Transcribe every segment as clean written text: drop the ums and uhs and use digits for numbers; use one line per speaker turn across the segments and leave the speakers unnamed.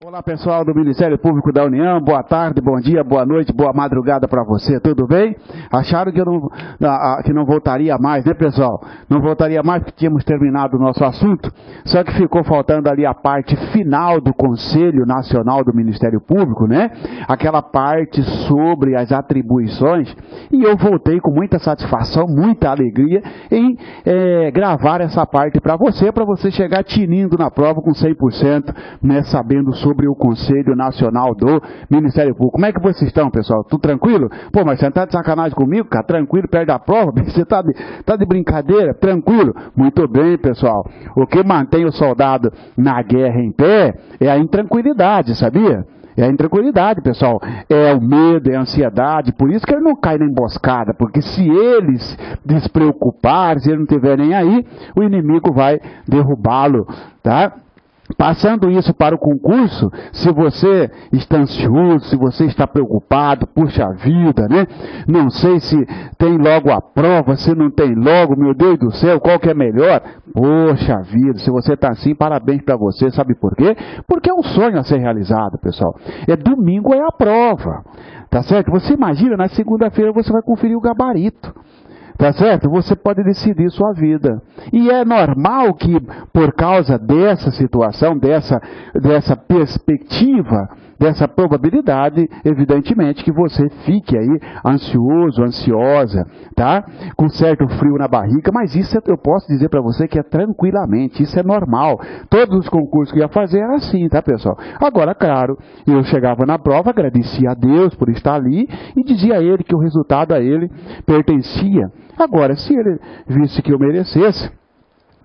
Olá pessoal do Ministério Público da União, boa tarde, bom dia, boa noite, boa madrugada para você, tudo bem? Acharam que eu não voltaria mais, né pessoal? Não voltaria mais porque tínhamos terminado o nosso assunto, só que ficou faltando ali a parte final do Conselho Nacional do Ministério Público, né? Aquela parte sobre as atribuições, e eu voltei com muita satisfação, muita alegria em gravar essa parte para você chegar tinindo na prova com 100%, né, sabendo sobre o Conselho Nacional do Ministério Público. Como é que vocês estão, pessoal? Tudo tranquilo? Pô, mas você não tá de sacanagem comigo, cara? Tranquilo, perto da prova? Você tá de brincadeira? Tranquilo? Muito bem, pessoal. O que mantém o soldado na guerra em pé é a intranquilidade, sabia? É a intranquilidade, pessoal. É o medo, é a ansiedade. Por isso que ele não cai na emboscada. Porque se ele se despreocupar, se ele não estiver nem aí, o inimigo vai derrubá-lo, tá? Passando isso para o concurso, se você está ansioso, se você está preocupado, puxa vida, né? Não sei se tem logo a prova, se não tem logo, meu Deus do céu, qual que é melhor? Poxa vida, se você está assim, parabéns para você, sabe por quê? Porque é um sonho a ser realizado, pessoal. Domingo é a prova, tá certo? Você imagina, na segunda-feira você vai conferir o gabarito. Tá certo? Você pode decidir sua vida. E é normal que, por causa dessa situação, dessa perspectiva, dessa probabilidade, evidentemente, que você fique aí ansioso, ansiosa, tá? Com certo frio na barriga, mas isso eu posso dizer para você que é tranquilamente, isso é normal. Todos os concursos que eu ia fazer era assim, tá, pessoal? Agora, claro, eu chegava na prova, agradecia a Deus por estar ali e dizia a ele que o resultado a ele pertencia. Agora, se ele visse que eu merecesse,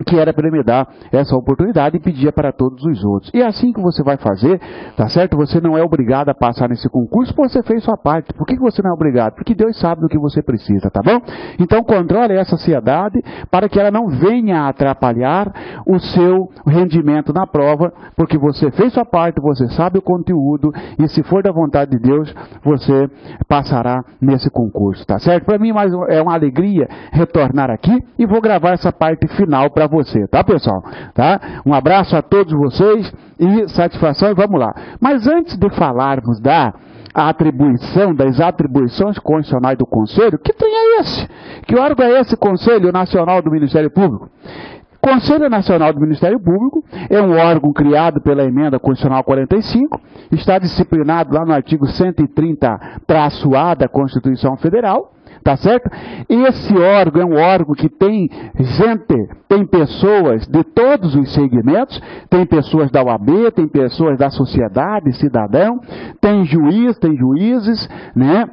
que era para ele me dar essa oportunidade e pedia para todos os outros. E é assim que você vai fazer, tá certo? Você não é obrigado a passar nesse concurso porque você fez sua parte. Por que você não é obrigado? Porque Deus sabe do que você precisa, tá bom? Então controle essa ansiedade para que ela não venha a atrapalhar o seu rendimento na prova, porque você fez sua parte, você sabe o conteúdo e se for da vontade de Deus, você passará nesse concurso, tá certo? Para mim é uma alegria retornar aqui e vou gravar essa parte final para você, tá, pessoal? Tá? Um abraço a todos vocês e satisfação, e vamos lá. Mas antes de falarmos das atribuições constitucionais do Conselho, que trem é esse? Que órgão é esse Conselho Nacional do Ministério Público? Conselho Nacional do Ministério Público é um órgão criado pela Emenda Constitucional 45, está disciplinado lá no artigo 130-A da Constituição Federal, tá certo? Esse órgão é um órgão que tem pessoas de todos os segmentos, tem pessoas da OAB, tem pessoas da sociedade, cidadão, tem juízes, né?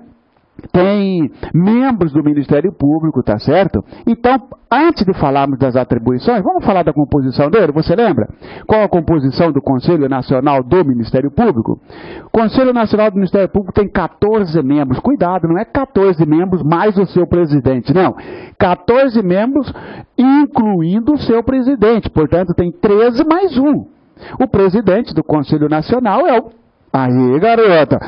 Tem membros do Ministério Público, tá certo? Então, antes de falarmos das atribuições, vamos falar da composição dele, você lembra? Qual a composição do Conselho Nacional do Ministério Público? O Conselho Nacional do Ministério Público tem 14 membros, cuidado, não é 14 membros mais o seu presidente, não. 14 membros, incluindo o seu presidente, portanto tem 13 mais um. O presidente do Conselho Nacional é o... Aí, garota!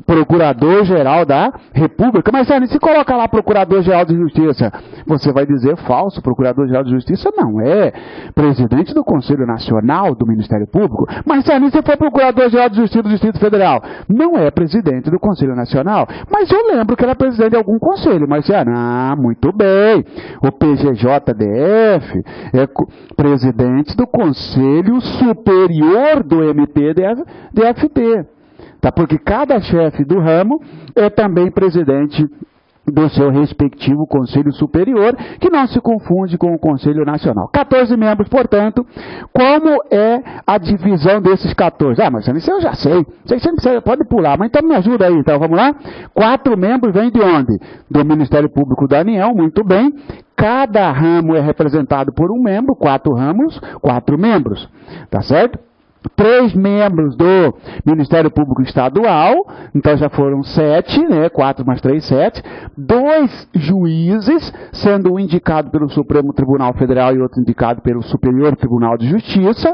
Procurador-Geral da República. Mas, se coloca lá Procurador-Geral de Justiça, você vai dizer falso, Procurador-Geral de Justiça não é presidente do Conselho Nacional do Ministério Público. Mas, se for Procurador-Geral de Justiça do Distrito Federal, não é presidente do Conselho Nacional. Mas eu lembro que era presidente de algum conselho. Mas, muito bem. O PGJDF é presidente do Conselho Superior do MPDFT. Tá? Porque cada chefe do ramo é também presidente do seu respectivo Conselho Superior, que não se confunde com o Conselho Nacional. 14 membros, portanto, como é a divisão desses 14? Mas isso eu já sei. Você pode pular, mas então me ajuda aí, então vamos lá? 4 membros vêm de onde? Do Ministério Público da União, muito bem. Cada ramo é representado por um membro, 4 ramos, 4 membros, tá certo? 3 membros do Ministério Público Estadual, então já foram 7, né? 4 mais 3, 7. 2 juízes, sendo um indicado pelo Supremo Tribunal Federal e outro indicado pelo Superior Tribunal de Justiça.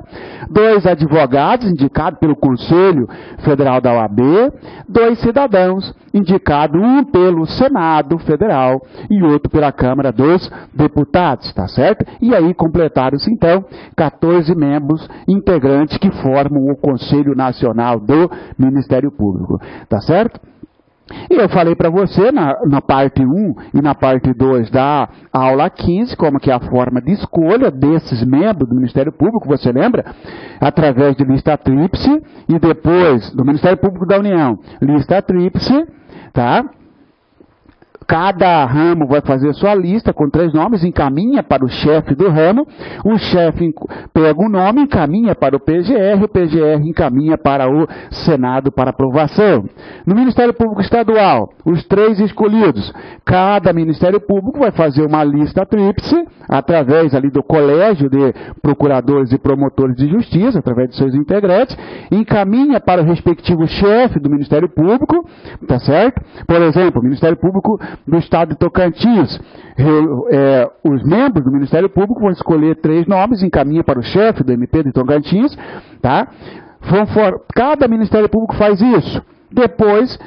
2 advogados, indicados pelo Conselho Federal da OAB. 2 cidadãos, indicados, um pelo Senado Federal e outro pela Câmara dos Deputados, tá certo? E aí completaram-se, então, 14 membros integrantes que formam o Conselho Nacional do Ministério Público, tá certo? E eu falei para você na parte 1 e na parte 2 da aula 15, como que é a forma de escolha desses membros do Ministério Público, você lembra? Através de lista tríplice, e depois do Ministério Público da União, lista tríplice, tá? Cada ramo vai fazer sua lista com 3 nomes, encaminha para o chefe do ramo, o chefe pega o nome, encaminha para o PGR encaminha para o Senado para aprovação. No Ministério Público Estadual, os 3 escolhidos, cada Ministério Público vai fazer uma lista tríplice, através ali do Colégio de Procuradores e Promotores de Justiça, através de seus integrantes, encaminha para o respectivo chefe do Ministério Público, tá certo? Por exemplo, o Ministério Público do Estado de Tocantins, os membros do Ministério Público vão escolher 3 nomes, encaminha para o chefe do MP de Tocantins, tá? Cada Ministério Público faz isso. Depois,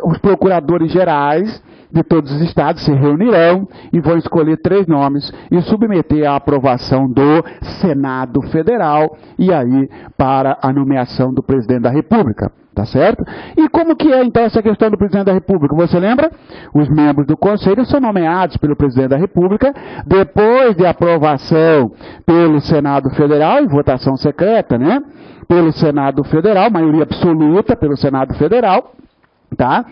os procuradores gerais de todos os estados se reunirão e vão escolher 3 nomes e submeter à aprovação do Senado Federal e aí para a nomeação do presidente da República. Tá certo? E como que é então essa questão do presidente da República? Você lembra? Os membros do Conselho são nomeados pelo presidente da República, depois de aprovação pelo Senado Federal, em votação secreta, né? Pelo Senado Federal, maioria absoluta pelo Senado Federal, tá?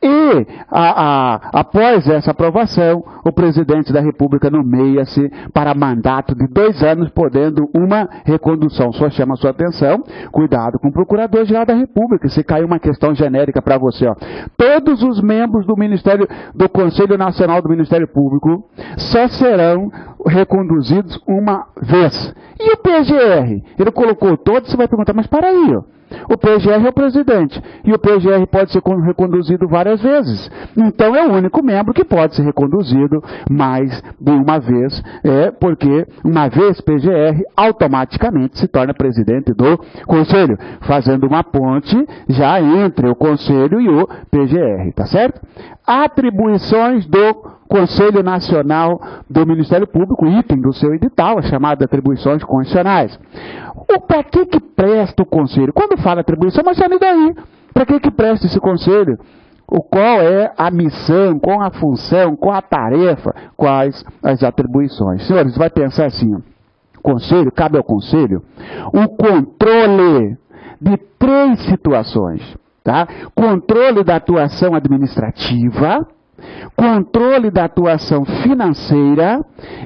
E após essa aprovação, o presidente da República nomeia-se para mandato de 2 anos, podendo uma recondução. Só chama a sua atenção, cuidado com o Procurador-Geral da República, se cair uma questão genérica para você, ó. Todos os membros do Conselho Nacional do Ministério Público só serão reconduzidos uma vez. E o PGR? Ele colocou todos, você vai perguntar, mas para aí, ó. O PGR é o presidente, e o PGR pode ser reconduzido várias vezes. Então é o único membro que pode ser reconduzido mais de uma vez, porque uma vez PGR automaticamente se torna presidente do Conselho, fazendo uma ponte já entre o Conselho e o PGR, tá certo? Atribuições do Conselho Nacional do Ministério Público, item do seu edital, as chamadas atribuições constitucionais. Para que presta o Conselho? Quando fala atribuição, mas e daí? Para que presta esse Conselho? Qual é a missão, qual a função, qual a tarefa, quais as atribuições? Senhores, vai pensar assim, Conselho, cabe ao Conselho o controle de 3 situações, tá? Controle da atuação administrativa, controle da atuação financeira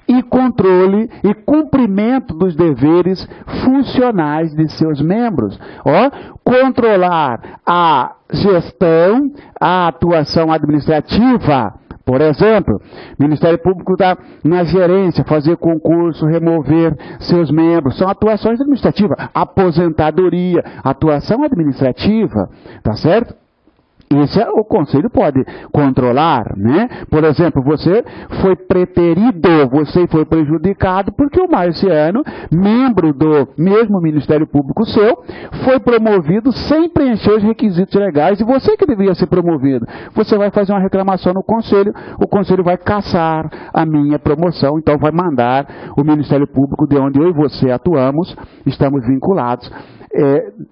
e controle e cumprimento dos deveres funcionais de seus membros. Controlar a gestão, a atuação administrativa. Por exemplo, o Ministério Público está na gerência, fazer concurso, remover seus membros. São atuações administrativas. Aposentadoria, atuação administrativa, tá certo? Isso o Conselho pode controlar, né? Por exemplo, você foi preterido, você foi prejudicado porque o Marciano, membro do mesmo Ministério Público seu, foi promovido sem preencher os requisitos legais e você que devia ser promovido. Você vai fazer uma reclamação no Conselho, o Conselho vai cassar a minha promoção, então vai mandar o Ministério Público, de onde eu e você atuamos, estamos vinculados,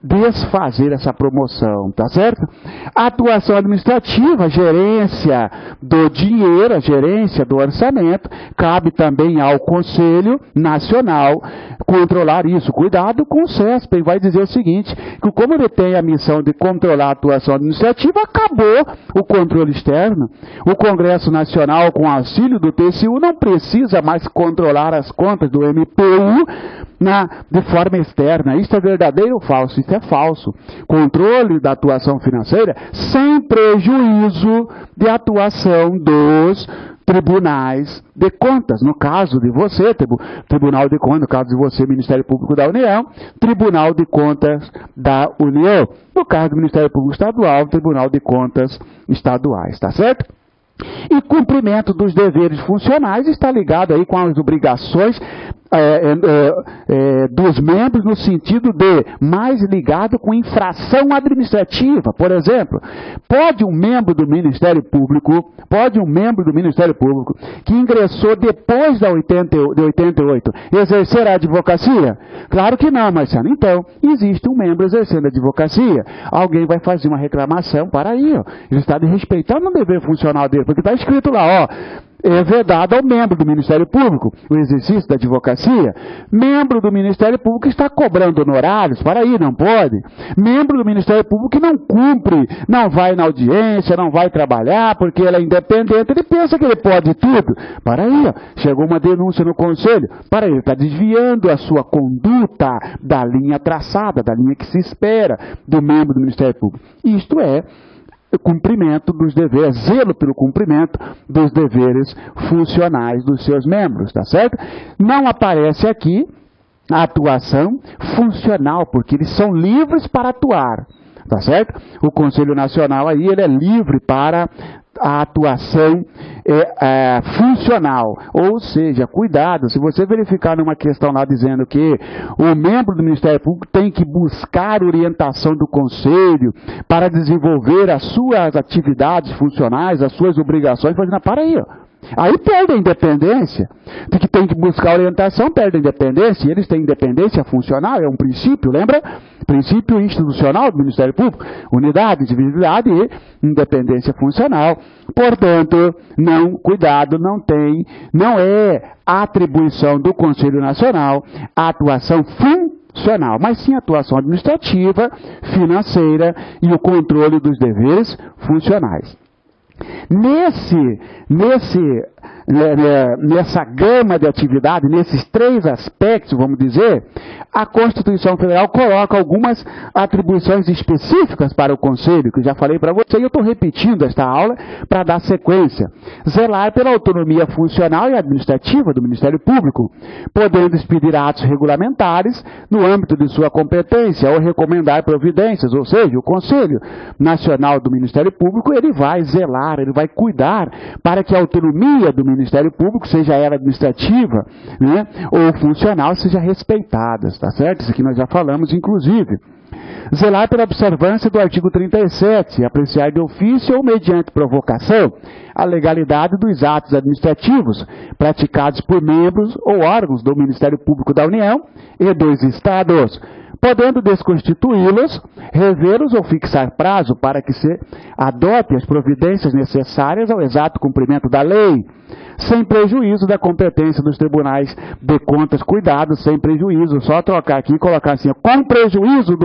desfazer essa promoção, tá certo? A atuação administrativa, a gerência do dinheiro, a gerência do orçamento, cabe também ao Conselho Nacional controlar isso. Cuidado com o CESP, vai dizer o seguinte, que como ele tem a missão de controlar a atuação administrativa, acabou o controle externo. O Congresso Nacional, com auxílio do TCU, não precisa mais controlar as contas do MPU de forma externa. Isso é verdadeiro ou falso? Isso é falso. Controle da atuação financeira sem prejuízo de atuação dos tribunais de contas. No caso de você, Tribunal de Contas, no caso de você, Ministério Público da União, Tribunal de Contas da União. No caso do Ministério Público Estadual, Tribunal de Contas Estaduais, tá certo? E cumprimento dos deveres funcionais está ligado aí com as obrigações dos membros no sentido de mais ligado com infração administrativa. Por exemplo, pode um membro do Ministério Público que ingressou depois de 88 exercer a advocacia? Claro que não, Marciano. Então, existe um membro exercendo a advocacia. Alguém vai fazer uma reclamação para aí, ó. Ele está desrespeitando o dever funcional dele, porque está escrito lá, ó, é vedado ao membro do Ministério Público o exercício da advocacia. Membro do Ministério Público está cobrando honorários, para aí, não pode. Membro do Ministério Público que não cumpre, não vai na audiência, não vai trabalhar, porque ele é independente, ele pensa que ele pode tudo. Para aí, ó, chegou uma denúncia no Conselho, para aí, ele está desviando a sua conduta da linha traçada, da linha que se espera do membro do Ministério Público. Isto é cumprimento dos deveres, zelo pelo cumprimento dos deveres funcionais dos seus membros, tá certo? Não aparece aqui a atuação funcional, porque eles são livres para atuar, tá certo? O Conselho Nacional aí, ele é livre para a atuação funcional, ou seja, cuidado, se você verificar numa questão lá dizendo que o membro do Ministério Público tem que buscar orientação do Conselho para desenvolver as suas atividades funcionais, as suas obrigações, para aí, ó. Aí perde a independência, de que tem que buscar orientação, perde a independência, e eles têm independência funcional, é um princípio, lembra? Princípio institucional do Ministério Público, unidade, individualidade e independência funcional. Portanto, não é atribuição do Conselho Nacional a atuação funcional, mas sim a atuação administrativa, financeira e o controle dos deveres funcionais. Nessa gama de atividade, nesses três aspectos, vamos dizer, a Constituição Federal coloca algumas atribuições específicas para o Conselho, que eu já falei para você, e eu estou repetindo esta aula para dar sequência. Zelar pela autonomia funcional e administrativa do Ministério Público, podendo expedir atos regulamentares no âmbito de sua competência ou recomendar providências, ou seja, o Conselho Nacional do Ministério Público, ele vai zelar, ele vai cuidar para que a autonomia do Ministério Público, seja ela administrativa, né, ou funcional, seja respeitada, tá certo? Isso aqui nós já falamos, inclusive. Zelar pela observância do artigo 37, apreciar de ofício ou mediante provocação a legalidade dos atos administrativos praticados por membros ou órgãos do Ministério Público da União e dos Estados, podendo desconstituí-los, revê-los ou fixar prazo para que se adote as providências necessárias ao exato cumprimento da lei, sem prejuízo da competência dos tribunais de contas. Cuidado, sem prejuízo, só trocar aqui e colocar assim, com prejuízo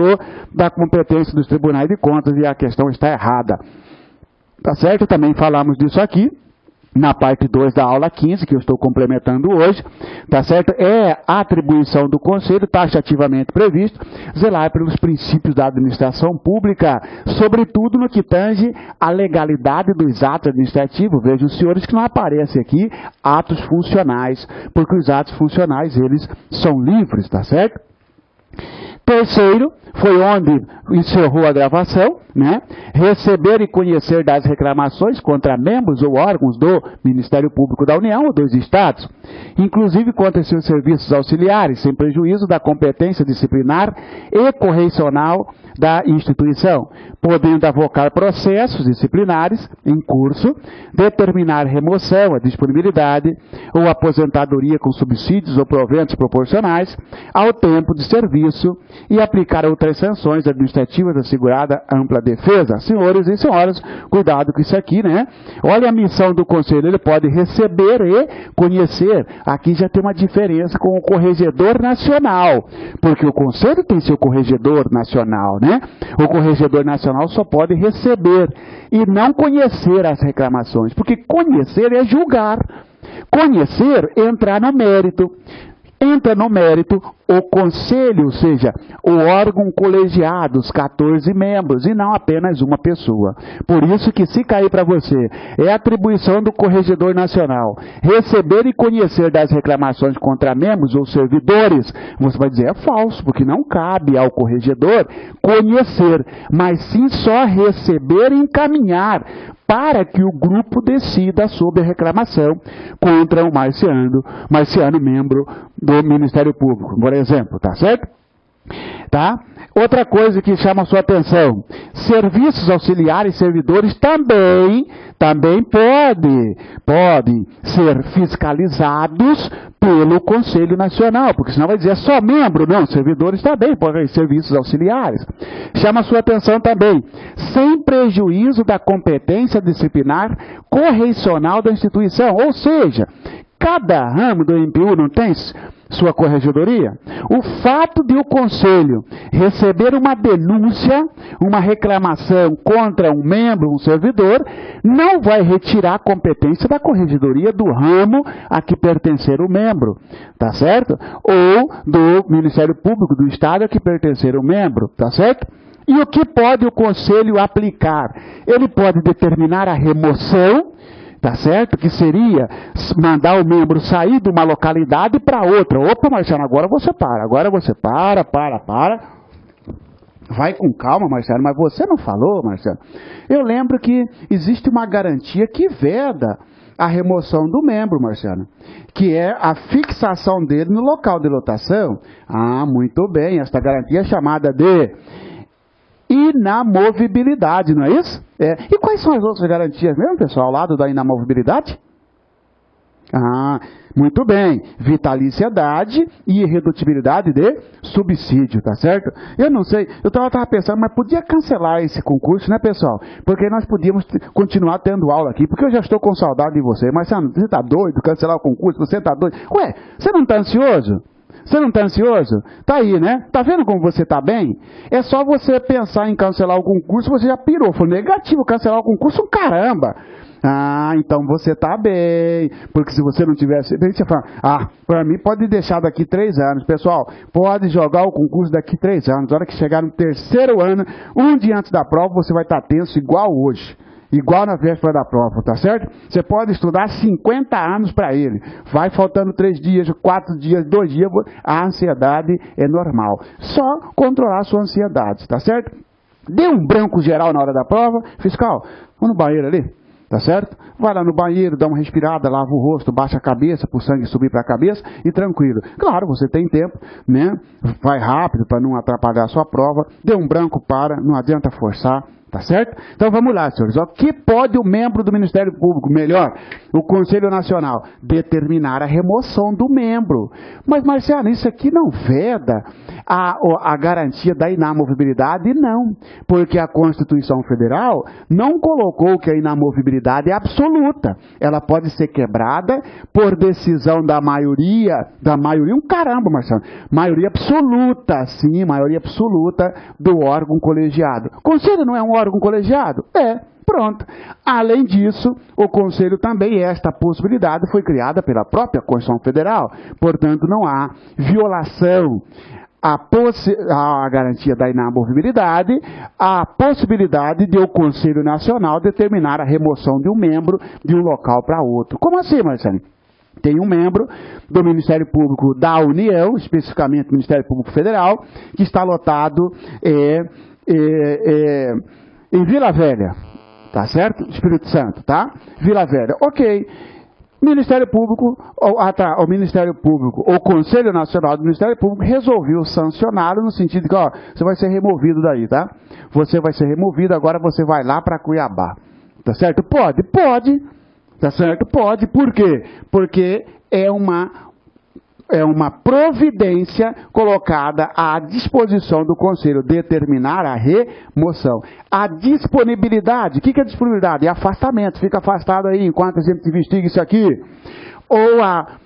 da competência dos tribunais de contas, e a questão está errada. Tá certo? Também falamos disso aqui na parte 2 da aula 15, que eu estou complementando hoje, tá certo? É a atribuição do Conselho, taxativamente previsto, zelar pelos princípios da administração pública, sobretudo no que tange a legalidade dos atos administrativos. Vejam, os senhores, que não aparecem aqui atos funcionais, porque os atos funcionais, eles são livres, tá certo? Terceiro, foi onde encerrou a gravação, né? Receber e conhecer das reclamações contra membros ou órgãos do Ministério Público da União ou dos Estados, inclusive contra seus serviços auxiliares, sem prejuízo da competência disciplinar e correcional da instituição, podendo avocar processos disciplinares em curso, determinar remoção, a disponibilidade ou aposentadoria com subsídios ou proventos proporcionais ao tempo de serviço e aplicar outras sanções administrativas assegurada ampla defesa. Senhores e senhoras, cuidado com isso aqui, né? Olha a missão do Conselho, ele pode receber e conhecer. Aqui já tem uma diferença com o Corregedor Nacional, porque o Conselho tem seu Corregedor Nacional, né? O Corregedor Nacional só pode receber e não conhecer as reclamações, porque conhecer é julgar. Conhecer é entrar no mérito. Entra no mérito o Conselho, ou seja, o órgão colegiado, os 14 membros, e não apenas uma pessoa. Por isso que, se cair para você, é atribuição do Corregedor Nacional receber e conhecer das reclamações contra membros ou servidores, você vai dizer, é falso, porque não cabe ao Corregedor conhecer, mas sim só receber e encaminhar para que o grupo decida sobre a reclamação contra o Marciano, membro do Ministério Público, por exemplo, tá certo? Tá? Outra coisa que chama a sua atenção, serviços auxiliares, servidores também podem ser fiscalizados pelo Conselho Nacional, porque senão vai dizer só membro, não, servidores também podem ser serviços auxiliares. Chama a sua atenção também, sem prejuízo da competência disciplinar correcional da instituição, ou seja, cada ramo do MPU não tem sua corregedoria? O fato de o Conselho receber uma denúncia, uma reclamação contra um membro, um servidor, não vai retirar a competência da corregedoria do ramo a que pertencer o membro, tá certo? Ou do Ministério Público do Estado a que pertencer o membro, tá certo? E o que pode o Conselho aplicar? Ele pode determinar a remoção, tá certo? Que seria mandar o membro sair de uma localidade para outra. Opa, Marciano, agora você para. Vai com calma, Marciano, mas você não falou, Marciano. Eu lembro que existe uma garantia que veda a remoção do membro, Marciano, que é a fixação dele no local de lotação. Ah, muito bem, esta garantia é chamada de inamovibilidade, não é isso? E quais são as outras garantias mesmo, pessoal, ao lado da inamovibilidade? Ah, muito bem, vitaliciedade e irredutibilidade de subsídio, tá certo? Eu não sei, eu estava pensando, mas podia cancelar esse concurso, né, pessoal? Porque nós podíamos continuar tendo aula aqui, porque eu já estou com saudade de você. Mas você está doido, cancelar o concurso, você está doido? Ué, você não está ansioso? Você não está ansioso? Tá aí, né? Tá vendo como você está bem? É só você pensar em cancelar o concurso, você já pirou. Foi negativo cancelar o concurso, caramba! Ah, então você está bem. Porque se você não tivesse... Você fala, para mim pode deixar daqui 3 anos. Pessoal, pode jogar o concurso daqui 3 anos. Na hora que chegar no 3º ano, um dia antes da prova, você vai estar tenso igual hoje. Igual na véspera da prova, tá certo? Você pode estudar 50 anos para ele. Vai faltando 3 dias, 4 dias, 2 dias, a ansiedade é normal. Só controlar a sua ansiedade, tá certo? Dê um branco geral na hora da prova. Fiscal, vamos no banheiro ali, tá certo? Vai lá no banheiro, dá uma respirada, lava o rosto, baixa a cabeça, para o sangue subir para a cabeça e tranquilo. Claro, você tem tempo, né? Vai rápido para não atrapalhar a sua prova. Dê um branco, não adianta forçar. Tá certo? Então vamos lá, senhores. O que pode o membro do Ministério Público, melhor, o Conselho Nacional, determinar a remoção do membro? Mas, Marciano, isso aqui não veda a garantia da inamovibilidade? Não. Porque a Constituição Federal não colocou que a inamovibilidade é absoluta. Ela pode ser quebrada por decisão da maioria, Marciano. Maioria absoluta, sim, maioria absoluta do órgão colegiado. Conselho não é um órgão colegiado? Pronto. Além disso, o Conselho também, esta possibilidade foi criada pela própria Constituição Federal. Portanto, não há violação à garantia da inamovibilidade, a possibilidade de o Conselho Nacional determinar a remoção de um membro de um local para outro. Como assim, Marcelo? Tem um membro do Ministério Público da União, especificamente do Ministério Público Federal, que está lotado em Vila Velha, tá certo? Espírito Santo, tá? Vila Velha, ok. Ministério Público, o Ministério Público, o Conselho Nacional do Ministério Público resolveu sancioná-lo no sentido de que, você vai ser removido daí, tá? Você vai ser removido, agora você vai lá para Cuiabá, tá certo? Pode, tá certo? Pode, por quê? Porque é uma providência colocada à disposição do Conselho, determinar a remoção. A disponibilidade, o que é disponibilidade? É afastamento, fica afastado aí enquanto a gente investiga isso aqui. Ou a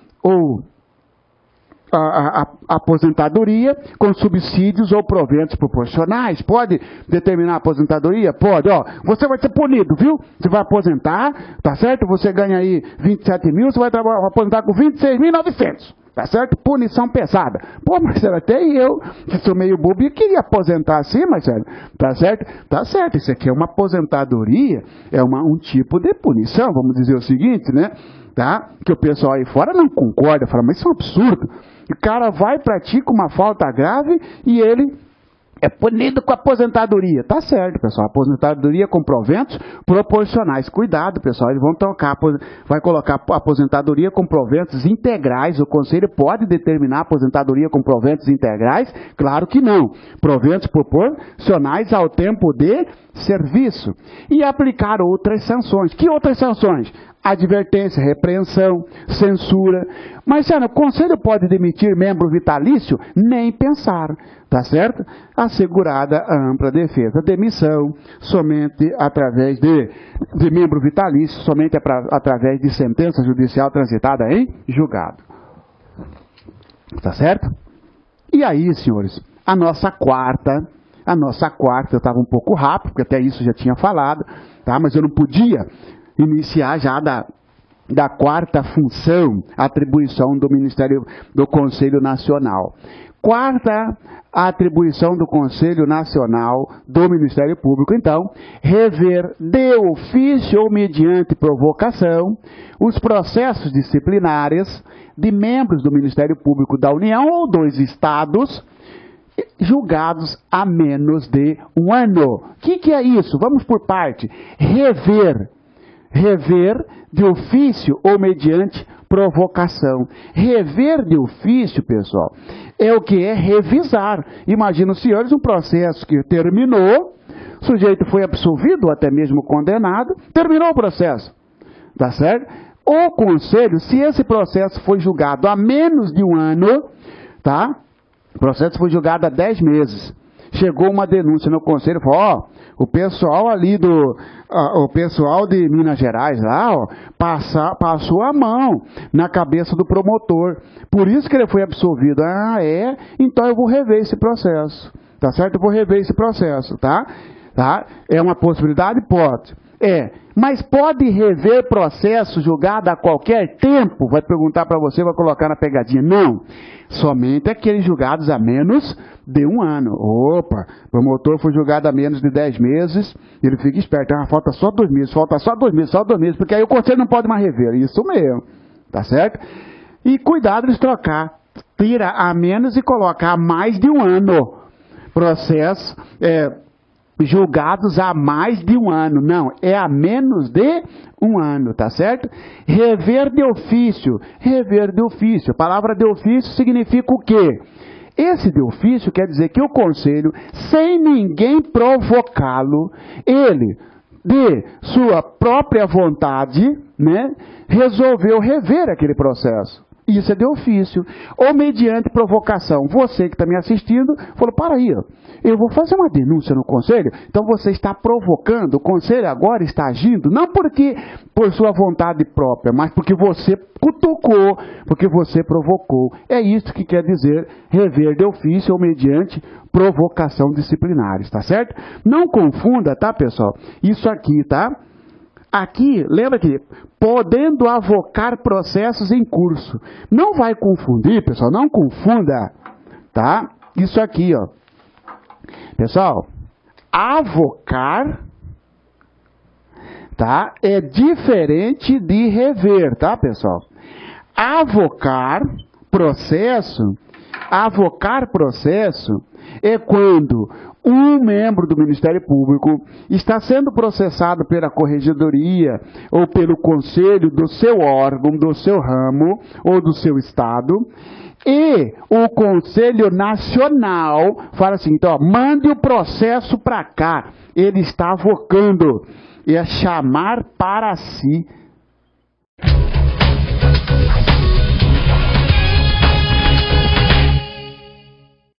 aposentadoria com subsídios ou proventos proporcionais. Pode determinar a aposentadoria? Pode. Você vai ser punido, viu? Você vai aposentar, tá certo? Você ganha aí 27 mil, você vai aposentar com 26.900. Tá certo? Punição pesada. Pô, Marcelo, até eu, que sou meio bobo, e queria aposentar assim, Marcelo. Tá certo? Tá certo. Isso aqui é uma aposentadoria, é um tipo de punição, vamos dizer o seguinte, né? Tá? Que o pessoal aí fora não concorda, fala, mas isso é um absurdo. O cara vai, pratica uma falta grave e ele É punido com aposentadoria. Tá certo, pessoal. Aposentadoria com proventos proporcionais. Cuidado, pessoal. Eles vão vai colocar aposentadoria com proventos integrais. O Conselho pode determinar aposentadoria com proventos integrais? Claro que não. Proventos proporcionais ao tempo de serviço. E aplicar outras sanções. Que outras sanções? Advertência, repreensão, censura. Mas, o Conselho pode demitir membro vitalício? Nem pensar, tá certo? Assegurada a ampla defesa. Demissão somente através de membro vitalício, somente através de sentença judicial transitada em julgado. Tá certo? E aí, senhores, a nossa quarta, eu estava um pouco rápido, porque até isso já tinha falado, tá? Mas eu não podia iniciar já da quarta função, atribuição do Ministério do Conselho Nacional. Quarta atribuição do Conselho Nacional do Ministério Público, então, rever de ofício ou mediante provocação os processos disciplinares de membros do Ministério Público da União ou dos Estados julgados há menos de um ano. O que é isso? Vamos por parte. Rever de ofício ou mediante provocação. Rever de ofício, pessoal, é o que é revisar. Imagina os senhores um processo que terminou, o sujeito foi absolvido ou até mesmo condenado, terminou o processo. Tá certo? O Conselho, se esse processo foi julgado há menos de um ano, tá? O processo foi julgado há 10 meses. Chegou uma denúncia no Conselho, falou, o pessoal ali o pessoal de Minas Gerais lá, passou a mão na cabeça do promotor. Por isso que ele foi absolvido. Ah, é? Então eu vou rever esse processo. Tá certo? Eu vou rever esse processo, tá? É uma possibilidade? Pode. Mas pode rever processo julgado a qualquer tempo? Vai perguntar para você, vai colocar na pegadinha. Não. Somente aqueles julgados a menos de um ano. Opa, o promotor foi julgado a menos de 10 meses, ele fica esperto. Falta só 2 meses, porque aí o Conselho não pode mais rever. Isso mesmo. Tá certo? E cuidado de trocar. Tira a menos e coloca a mais de um ano. Processo julgados há mais de um ano. Não, é a menos de um ano, tá certo? Rever de ofício. Rever de ofício. A palavra de ofício significa o quê? Esse de ofício quer dizer que o Conselho, sem ninguém provocá-lo, ele, de sua própria vontade, né, resolveu rever aquele processo. Isso é de ofício. Ou mediante provocação. Você que está me assistindo, falou, para aí, eu vou fazer uma denúncia no Conselho. Então você está provocando, o Conselho agora está agindo, não porque por sua vontade própria, mas porque você cutucou, porque você provocou. É isso que quer dizer rever de ofício ou mediante provocação disciplinar, tá certo? Não confunda, tá, pessoal? Isso aqui, tá? Aqui, lembra que podendo avocar processos em curso. Não vai confundir, pessoal, não confunda, tá? Isso aqui, ó. Pessoal, avocar, tá? É diferente de rever, tá, pessoal? Avocar processo é quando um membro do Ministério Público está sendo processado pela Corregedoria ou pelo Conselho do seu órgão, do seu ramo ou do seu estado, e o Conselho Nacional fala assim, então, mande o processo para cá. Ele está avocando, é chamar para si.